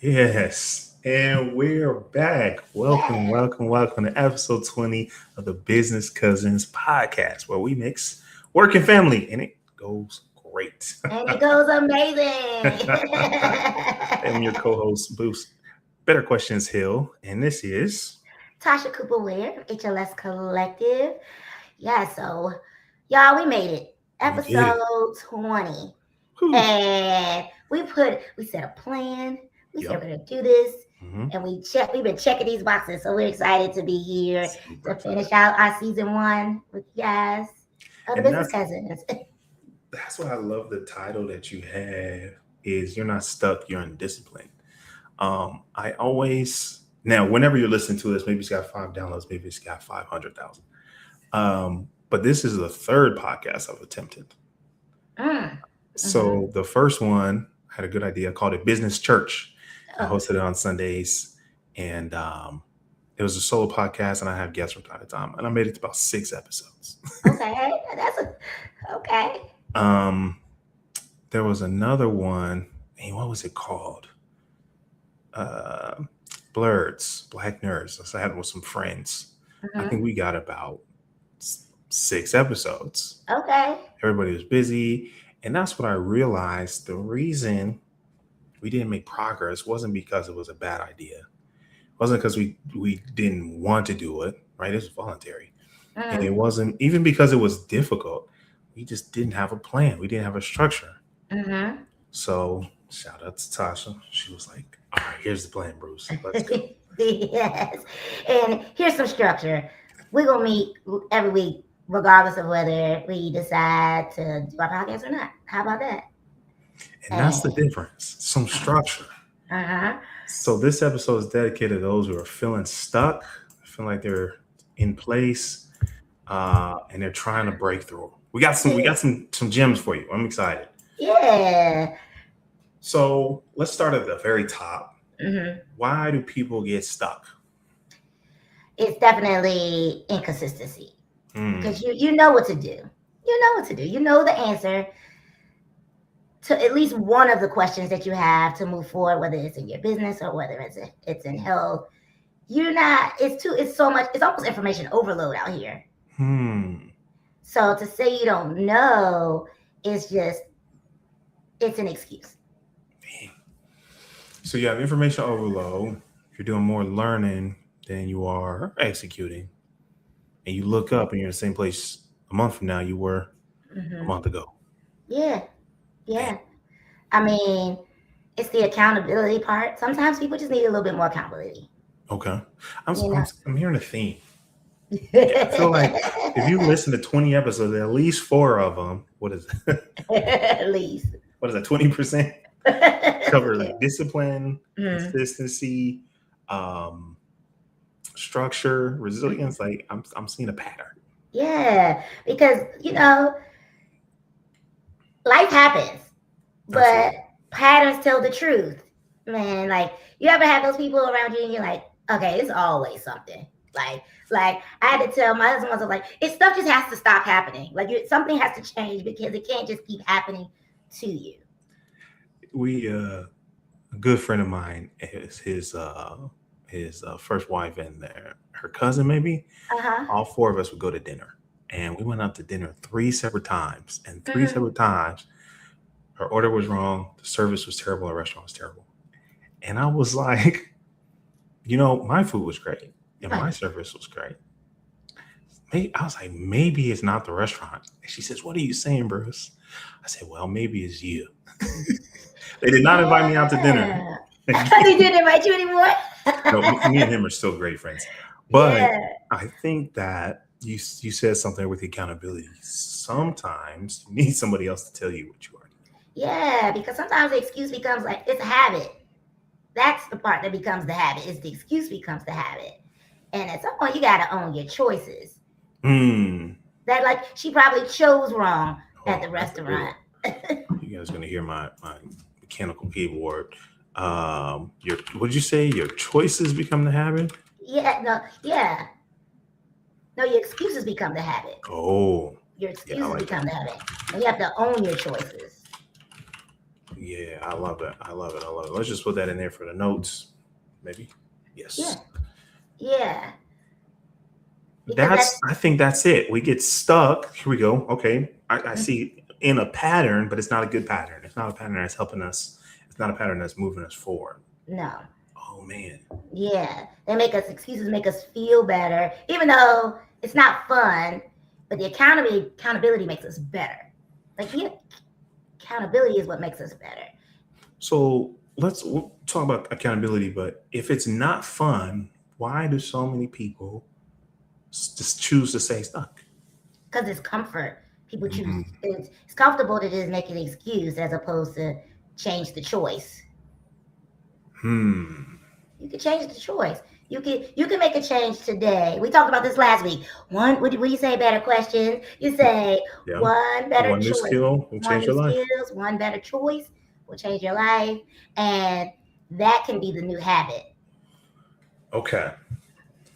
Yes, and we're back. Welcome, Yeah. welcome, welcome to episode 20 of the Business Cousins podcast, where we mix work and family, and it goes great. And it goes amazing. I'm your co host, Boost Better Questions Hill, and this is. Tasha Cooper Ware, HLS Collective. Yeah, so y'all, we made it. We did it. Episode 20. Whew. And we set a plan. We said Yep. we're gonna do this. Hmm. And we've been checking these boxes. So we're excited to be here Super to excited. finish out our season 1 with you guys of the And Business Cousins. that's why I love the title that you have is you're not stuck, you're undisciplined. I always now whenever you're listening to this, maybe it's got 5 downloads, maybe it's got 500,000. But this is the third podcast I've attempted. Mm. So the first one I had a good idea. I called it Business Church. I Oh, hosted it on Sundays, and it was a solo podcast, and I have guests from time to time, and I made it to about 6 episodes. okay. Okay. um, there was another one. Hey, what was it called? Uh, Blurs, Black Nerds. So I had it with some friends. I Mhm. think we got about 6 episodes. Okay. Everybody was busy. And that's what I realized. The reason we didn't make progress wasn't because it was a bad idea. It wasn't because we didn't want to do it, right? It was voluntary. And it Mm. wasn't even because it was difficult. We just didn't have a plan. We didn't have a structure. Mm-hmm. So shout out to Tasha. She was like, all right, here's the plan, Bruce. Let's go. Yes. And here's some structure. We're going to meet every week, regardless of whether we decide to do our podcast or not. How about that? And that's the difference. Some structure. Uh-huh. So this episode is dedicated to those who are feeling stuck, feeling like they're in place, and they're trying to break through. We got some gems for you. I'm excited. Yeah. So let's start at the very top. Mm-hmm. Why do people get stuck? It's definitely inconsistency Hmm. because you know what to do. You know what to do. You know the answer to at least one of the questions that you have to move forward, whether it's in your business or whether it's in health. It's so much, it's almost information overload out here. So to say you don't know is it's an excuse. So you have information overload. You're doing more learning than you are executing. And you look up and you're in the same place a month from now you were a month ago. Yeah. Yeah. I mean, it's the accountability part. Sometimes people just need a little bit more accountability. Okay. You know? I'm hearing a theme. I feel like if you listen to 20 episodes, at least 4 of them, what is it? At least. What is that, 20%? Cover like discipline, consistency, structure, resilience. Like I'm seeing a pattern. Yeah, because life happens, but Absolutely. patterns tell the truth. Man, like you ever have those people around you and you're like, okay, it's always something. Like I had to tell my husband, I was like, stuff just has to stop happening. Like something has to change because it can't just keep happening to you. We a good friend of mine, his first wife and her cousin, maybe all 4 of us would go to dinner, and we went out to dinner 3 separate times, and 3 separate times her order was wrong, the service was terrible, the restaurant was terrible, and I was like, my food was great and my service was great. I was like, maybe it's not the restaurant. And she says, what are you saying, Bruce? I said, well, maybe it's you. They did not invite me out to dinner. They didn't invite you anymore? No, me and him are still great friends. But I think that you said something with accountability. Sometimes you need somebody else to tell you what you are doing. Yeah, because sometimes the excuse becomes like, it's a habit. That's the part that becomes the habit. Is the excuse becomes the habit. And at some point, you got to own your choices. That like she probably chose wrong at the restaurant. You guys are going to hear my mechanical keyboard. What did you say? Your choices become the habit? Yeah. No, your excuses become the habit. Oh. Your excuses become the habit. And you have to own your choices. Yeah, I love it. I love it. I love it. Let's just put that in there for the notes. Maybe. Yeah. Yes. Yeah. Because that's I think that's it. We get stuck. Here we go. Okay. I see in a pattern, but it's not a good pattern. It's not a pattern that's helping us. It's not a pattern that's moving us forward. no. Oh man. Yeah. They make us excuses make us feel better, even though it's not fun. But the accountability makes us better. Like accountability is what makes us better. So we'll talk about accountability, but if it's not fun, why do so many people just choose to stay stuck? Because it's comfort. People choose Mm. it's comfortable to just make an excuse as opposed to change the choice. Hmm. You can change the choice. You can make a change today. We talked about this last week. What do you say? Better questions. You say Yeah. one better One new choice. skill will One change new your life. skills. One better choice will change your life, and that can be the new habit. Okay.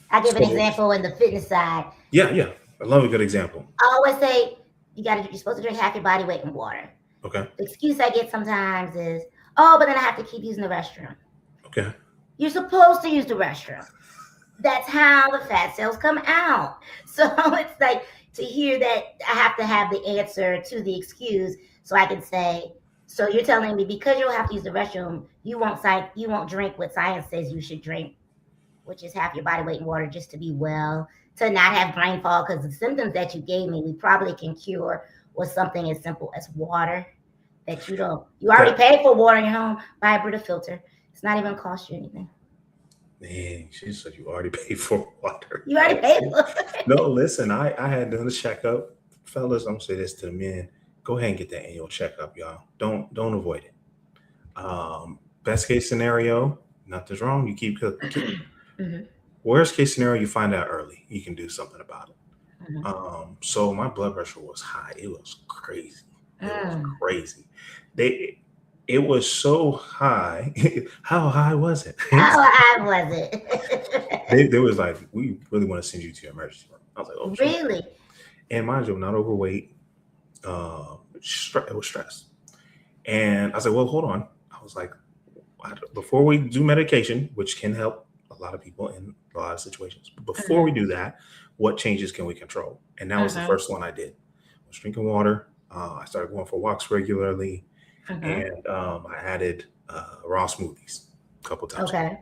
I give an So example in the fitness side. yeah. I love a good example. I always say you're supposed to drink half your body weight in water. Okay. The excuse I get sometimes is, oh, but then I have to keep using the restroom. Okay. You're supposed to use the restroom. That's how the fat cells come out. So it's like to hear that I have to have the answer to the excuse so I can say, so you're telling me because you'll have to use the restroom, you won't drink what science says you should drink, which is half your body weight in water just to be well, to not have brain fog, because the symptoms that you gave me, we probably can cure with something as simple as water that you already paid for water in your home, buy a Brita filter. It's not even cost you anything. Man, she said you already paid for water. You already paid for it. No, listen, I had done a checkup. Fellas, I'm gonna say this to the men. Go ahead and get that annual checkup, y'all. Don't avoid it. Best case scenario, nothing's wrong. You keep cooking. Mm-hmm. Worst case scenario, you find out early. You can do something about it. Mm-hmm. So my blood pressure was high. It was crazy. It was crazy. It was so high. How high was it? How high was it? They was like, we really want to send you to your emergency room. I was like, oh, really? Shit. And mind you, I'm not overweight. It was stress. And I was like, well, hold on. I was like, before we do medication, which can help a lot of people in a lot of situations, but before we do that, what changes can we control? And that was the first one I did. I was drinking water. I started going for walks regularly. And I added raw smoothies a couple times. Okay.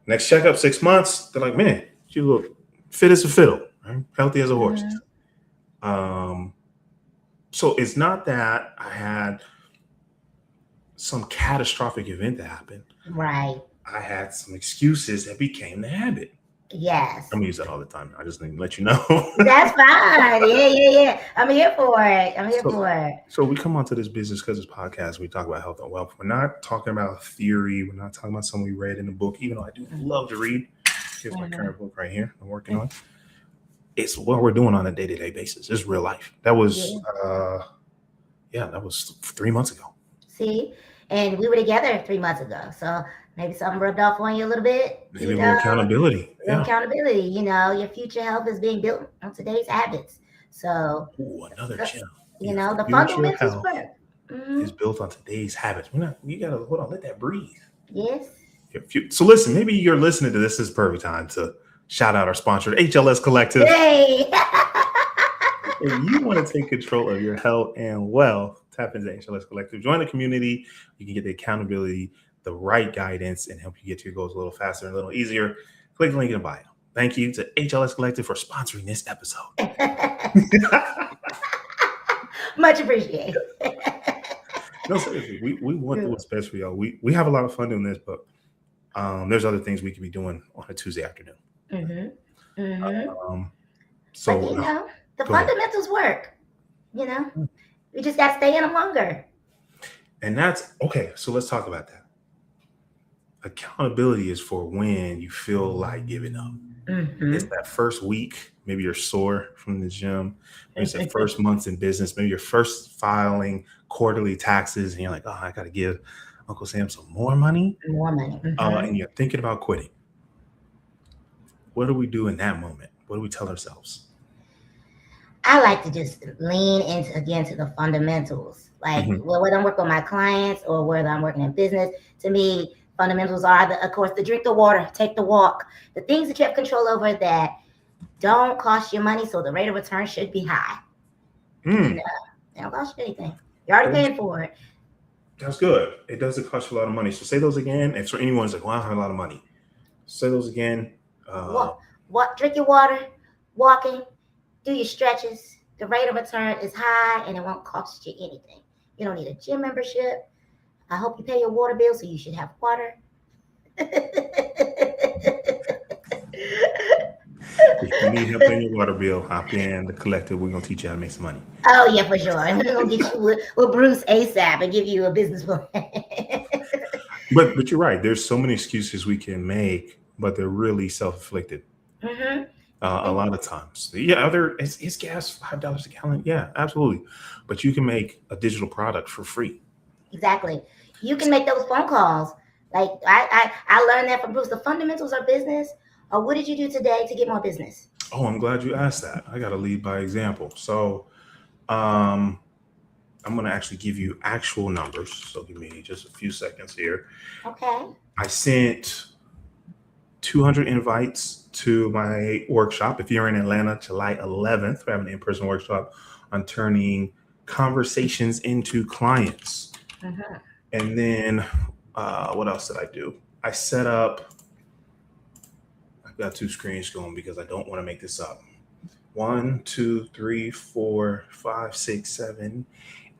Next checkup, 6 months. They're like, man, you look fit as a fiddle, right? Healthy as a horse. So it's not that I had some catastrophic event that happened. Right. I had some excuses that became the habit. Yes. I'm gonna use that all the time. I just need to let you know. That's fine. Yeah. I'm here for it. So we come onto this Business Cousins podcast. We talk about health and wealth. We're not talking about theory. We're not talking about something we read in a book, even though I do love to read. Here's my current book right here I'm working on. It's what we're doing on a day-to-day basis. It's real life. That was, that was 3 months ago. See? And we were together 3 months ago. So maybe something rubbed off on you a little bit. Maybe a little accountability. Accountability. Your future health is being built on today's habits. So another gem. The fundamentals work. Is built on today's habits. You gotta hold on, let that breathe. Yes. So listen, maybe you're listening to this is perfect time to shout out our sponsor, HLS Collective. Hey. If you want to take control of your health and wealth, tap into HLS Collective. Join the community. You can get the accountability, the right guidance, and help you get to your goals a little faster and a little easier. Click the link in the bio. Thank you to HLS Collective for sponsoring this episode. Much appreciated. No, seriously, we want what's best for y'all. We have a lot of fun doing this, but there's other things we could be doing on a Tuesday afternoon. So the fundamentals work. We just got to stay in them longer. And that's okay. So let's talk about that. Accountability is for when you feel like giving up. It's that first week. Maybe you're sore from the gym. Maybe it's the first months in business. Maybe you're first filing quarterly taxes, and you're like, "Oh, I got to give Uncle Sam some more money." And you're thinking about quitting. What do we do in that moment? What do we tell ourselves? I like to just lean into again to the fundamentals. Like whether I'm working with my clients or whether I'm working in business, to me, fundamentals are of course, the drink the water, take the walk, the things that you have control over that don't cost you money, so the rate of return should be high. And, they don't cost you anything. You're already paying for it. That's good. It doesn't cost you a lot of money. So say those again. If for anyone's like, well, I have a lot of money. Say those again. Drink your water, walking, do your stretches. The rate of return is high and it won't cost you anything. You don't need a gym membership. I hope you pay your water bill, so you should have water. If you need help paying your water bill, hop in the collective. We're gonna teach you how to make some money. Oh yeah, for sure. And we're gonna get you with Bruce ASAP and give you a business plan. But you're right. There's so many excuses we can make, but they're really self-inflicted. A lot of times. Yeah, is gas $5 a gallon? Yeah, absolutely. But you can make a digital product for free. Exactly. You can make those phone calls. Like I learned that from Bruce. The fundamentals of business are what did you do today to get more business? Oh, I'm glad you asked that. I got to lead by example. So I'm going to actually give you actual numbers. So give me just a few seconds here. Okay. I sent 200 invites to my workshop. If you're in Atlanta, July 11th, we're having an in-person workshop on turning conversations into clients. And then what else did I do? I set up, I've got two screens going because I don't want to make this up. 1, 2, 3, 4, 5, 6, 7,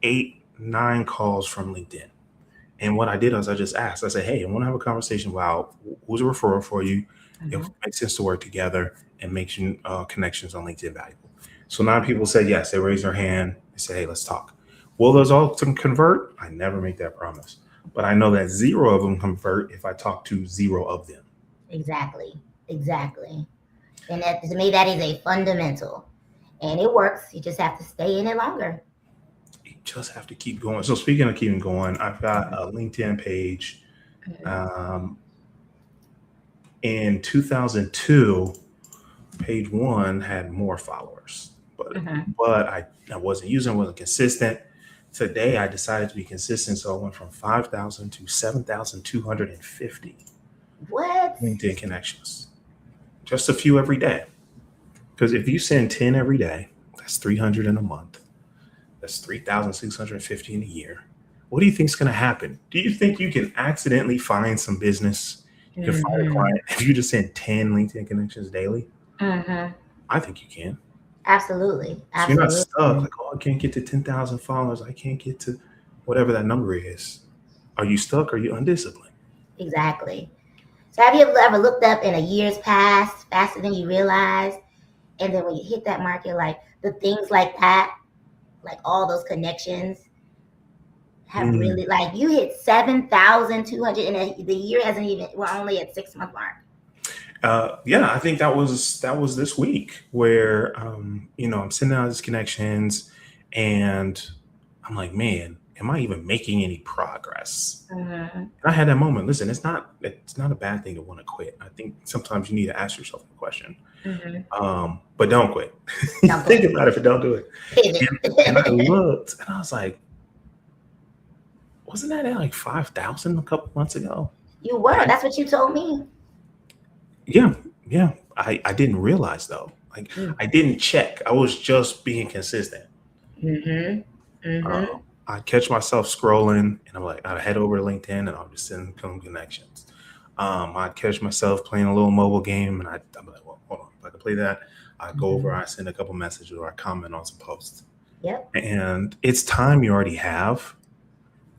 8, 9 calls from LinkedIn. And what I did was I just asked, I said, hey, I want to have a conversation about who's a referral for you, if it makes sense to work together and makes you connections on LinkedIn valuable. So 9 people said yes. They raised their hand. They said, hey, let's talk. Will those all convert? I never make that promise. But I know that 0 of them convert if I talk to 0 of them. Exactly. And that, to me, that is a fundamental. And it works. You just have to stay in it longer. You just have to keep going. So speaking of keeping going, I've got a LinkedIn page. In 2002, page 1 had more followers, but I wasn't consistent. Today, I decided to be consistent, so I went from 5,000 to 7,250. What? LinkedIn connections. Just a few every day. Because if you send 10 every day, that's 300 in a month. That's 3,650 in a year. What do you think is going to happen? Do you think you can accidentally find some business? You can find a client if you just send 10 LinkedIn connections daily? I think you can. Absolutely. So you're not stuck like, oh, I can't get to 10,000 followers. I can't get to whatever that number is. Are you stuck? Or are you undisciplined? Exactly. So have you ever looked up in a year's past faster than you realized? And then when you hit that mark, you're like, the things like that, like all those connections have really, like you hit 7,200 and the year hasn't even, we're only at 6-month mark. Yeah, I think that was this week where, I'm sending out these connections and I'm like, man, am I even making any progress? And I had that moment. Listen, it's not a bad thing to want to quit. I think sometimes you need to ask yourself a question, but don't quit. Think about it, but don't do it. And I looked and I was like, wasn't that at like 5,000 a couple months ago? You were. That's what you told me. Yeah. I didn't realize though. Like I didn't check. I was just being consistent. I'd catch myself scrolling and I'm like, I'd head over to LinkedIn and I'll just send some connections. I'd catch myself playing a little mobile game and I'm like, well, hold on. If I can play that, I'd go over, I send a couple messages or I comment on some posts. And it's time you already have.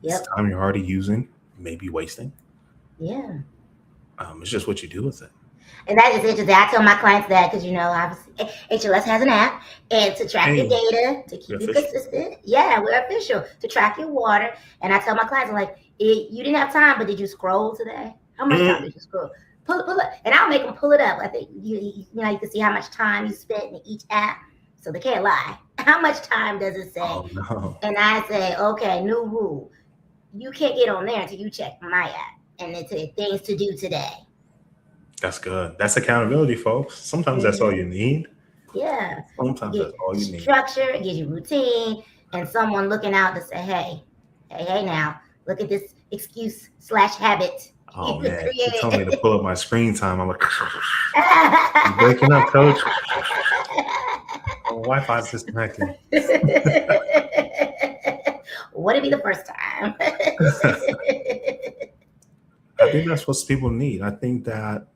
It's time you're already using, maybe wasting. It's just what you do with it. And that is interesting. I tell my clients that because, obviously HLS has an app and to track your data, to keep you consistent. Yeah, we're official. To track your water. And I tell my clients, I'm like, you didn't have time, but did you scroll today? How much time did you scroll? Pull it, and I'll make them pull it up. I think, you can see how much time you spent in each app. So they can't lie. How much time does it say? Oh, no. And I say, okay, new rule. You can't get on there until you check my app. And it's things to do today. That's good. That's accountability, folks. Sometimes that's all you need. Yeah. Sometimes You that's all get you need. structure, it gives you routine, and someone looking out to say, hey, now, look at this excuse/habit you Oh man, she told me to created. pull up my screen time. I'm like, you breaking up, coach? Oh, Wi-Fi's disconnecting. Would it be the first time? I think that's what people need. I think that,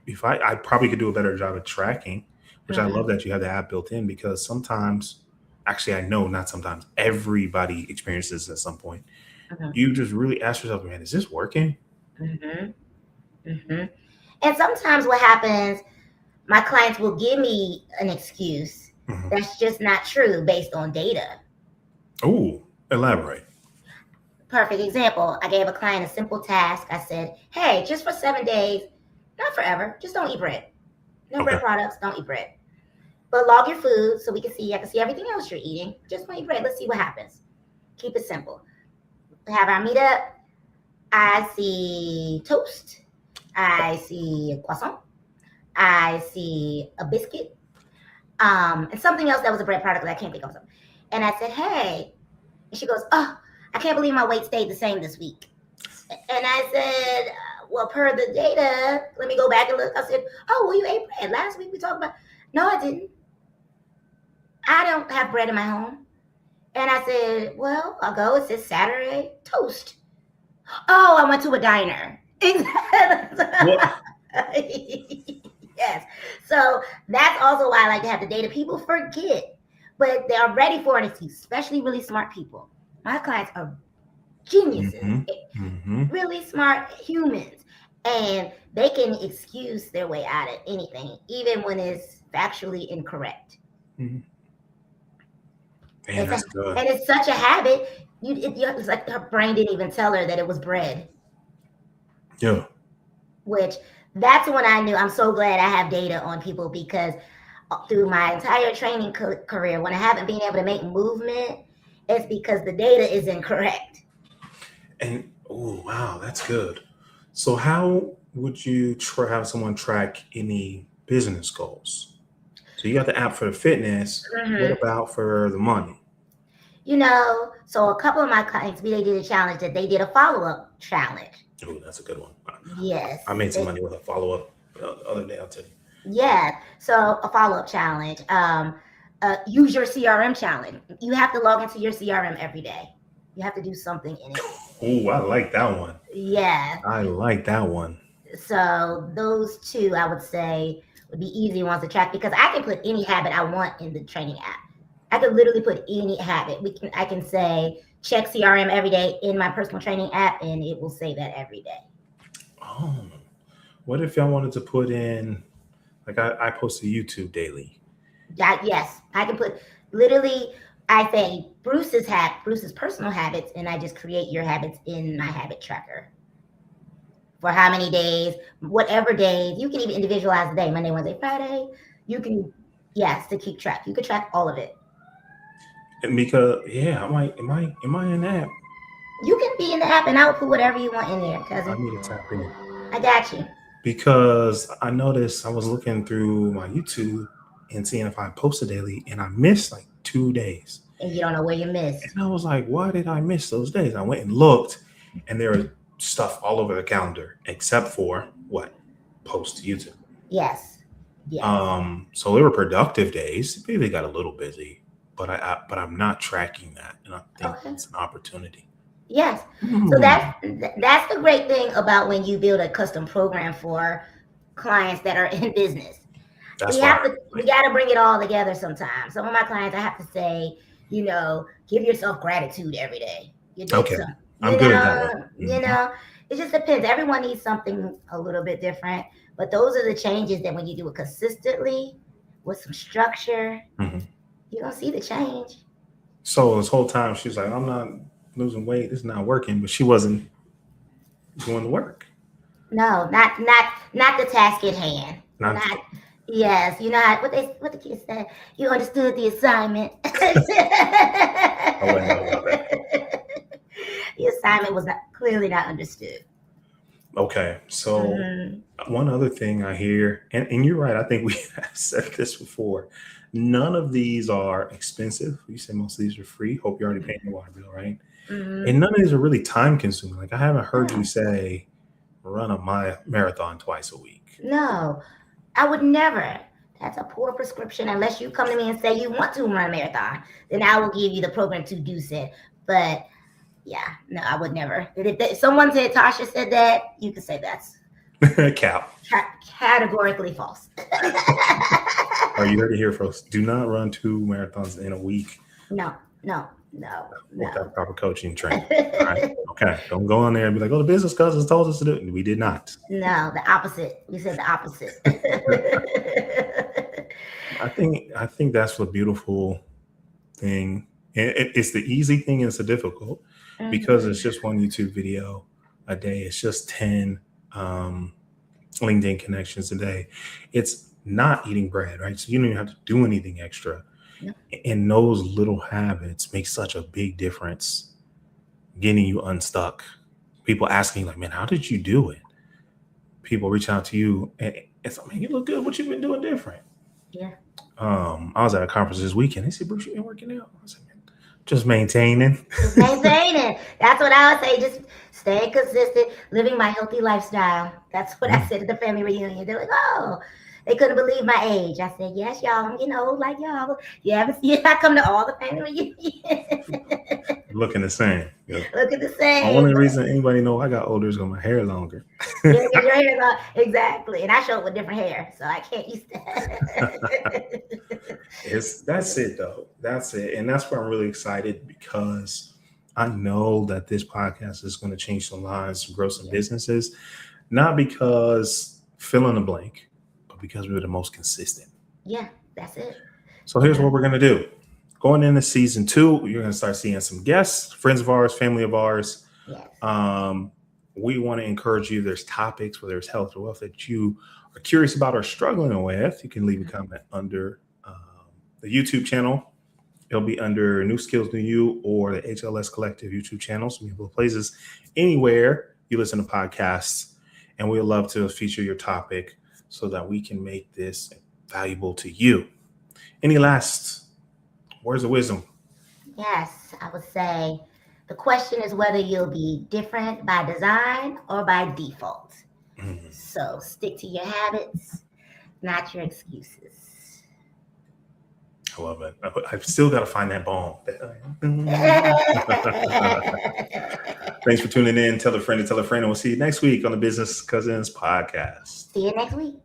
if I probably could do a better job at tracking, which I love Mhm, that you have the app built in, because sometimes, actually, I know not sometimes, everybody experiences at some point. mhm, You just really ask yourself, man, is this working? mhm, mhm. And sometimes what happens, my clients will give me an excuse Hmm. that's just not true based on data. Oh, elaborate. Perfect example. I gave a client a simple task. I said, hey, just for 7 days, not forever, just don't eat bread. No bread Okay. products, don't eat bread. But log your food so I can see everything else you're eating. Just don't eat bread. Let's see what happens. Keep it simple. Have our meetup. I see toast. I see a croissant. I see a biscuit. And something else that was a bread product that I can't think of. And I said, hey. And she goes, oh, I can't believe my weight stayed the same this week. And I said, well, per the data, let me go back and look. I said, oh, well, you ate bread. Last week we talked about, no, I didn't. I don't have bread in my home. And I said, well, I'll go. It says Saturday toast. Oh, I went to a diner. What? Yes. So that's also why I like to have the data. People forget, but they are ready for it, especially really smart people. My clients are geniuses, Hmm. Hmm. really smart humans, and they can excuse their way out of anything, even when it's factually incorrect. Man, It's a, that's good. and it's such a habit. It's like her brain didn't even tell her that it was bread. Yeah. Which that's when I knew. I'm so glad I have data on people because through my entire training career, when I haven't been able to make movement, it's because the data is incorrect. And oh wow, that's good. So how would you have someone track any business goals? So you got the app for the fitness. What Mm-hmm. about for the money? So a couple of my clients, they did a challenge that they did a follow-up challenge. Oh, that's a good one. Yes. I made some money with a follow up the other day. I'll tell you. Yeah. So a follow-up challenge. Use your CRM challenge. You have to log into your CRM every day. You have to do something in it. Oh, I like that one. Yeah. I like that one. So those two, I would say, would be easy ones to track because I can put any habit I want in the training app. I could literally put any habit. I can say check CRM every day in my personal training app, and it will say that every day. Oh, what if y'all wanted to put in, like, I post to YouTube daily? Yes, I can put literally. I say Bruce's personal habits, and I just create your habits in my habit tracker for how many days, whatever days. You can even individualize the day, Monday, Wednesday, Friday. You can, yes, to keep track. You can track all of it. And because yeah, am I in that? You can be in the app, and I will put whatever you want in there, I cousin. need to tap in I got you. because I noticed I was looking through my YouTube and seeing if I posted daily, and I missed like 2 days. And you don't know where you missed. And I was like, why did I miss those days? I went and looked, and there was stuff all over the calendar except for what? Post to YouTube. Yes. Yes. So they were productive days. Maybe they got a little busy, but I'm not tracking that, and I think Okay. it's an opportunity. Yes. So Mm, that's the great thing about when you build a custom program for clients that are in business. that's why. We got to bring it all together sometimes. Some of my clients, I have to say, give yourself gratitude every day. You did Okay, some, I'm good at that one. Hmm. it just depends. Everyone needs something a little bit different, but those are the changes that when you do it consistently with some structure, Hmm. you're going to see the change. So this whole time she was like, "I'm not losing weight. It's not working," but she wasn't doing the work. No, not the task at hand. Not. Not yes, you know what the kids say. You understood the assignment. I wouldn't know about that. The assignment was not clearly not understood. Okay, so one other thing I hear, and you're right, I think we have said this before. None of these are expensive. You said most of these are free. Hope you're already paying your water bill, right? And none of these are really time consuming. Like I haven't heard you say run a marathon twice a week. No, I would never. That's a poor prescription unless you come to me and say you want to run a marathon. Then I will give you the program to do so. But yeah, no, I would never. If someone said Tasha said that, you could say that's Cap. Categorically false. Are you heard it here, folks? Do not run 2 marathons in a week. No. Without proper coaching training. All right. Okay. Don't go on there and be like, "Oh, the business cousins told us to do it." We did not. No, the opposite. We said the opposite. I think that's the beautiful thing. It's the easy thing and it's the difficult because it's just one YouTube video a day. It's just 10 LinkedIn connections a day. It's not eating bread, right? So you don't even have to do anything extra. Yep. And those little habits make such a big difference getting you unstuck. People asking like, man, how did you do it? People reach out to you and it's like, man, you look good. What you been doing different? Yeah. I was at a conference this weekend. They said, Bruce, you been working out? I was like, just maintaining. Just maintaining. That's what I would say. Just staying consistent, living my healthy lifestyle. That's what I said at the family reunion. They're like, oh, they couldn't believe my age. I said, yes, y'all, I'm getting old like y'all. You haven't seen I come to all the family reunions. Looking the same. Yep. Looking the same. The only reason anybody know I got older is because my hair longer. Yeah, your hair long. Exactly. And I show up with different hair, so I can't use that. That's it, though. That's it. And that's why I'm really excited because I know that this podcast is going to change some lives, grow some businesses, not because fill in the blank, but because we're the most consistent. Yeah, that's it. So here's what we're going to do. Going into season 2, you're going to start seeing some guests, friends of ours, family of ours. Yes. We want to encourage you. There's topics, whether it's health or wealth, that you are curious about or struggling with. You can leave a comment under the YouTube channel. It'll be under New Skills, New You, or the HLS Collective YouTube channel. So we have both places anywhere you listen to podcasts. And we'd love to feature your topic so that we can make this valuable to you. Any last words of wisdom? Yes, I would say the question is whether you'll be different by design or by default. So stick to your habits, not your excuses. I love it. I've still got to find that bone. Thanks for tuning in. Tell a friend to tell a friend. And we'll see you next week on the Business Cousins podcast. See you next week.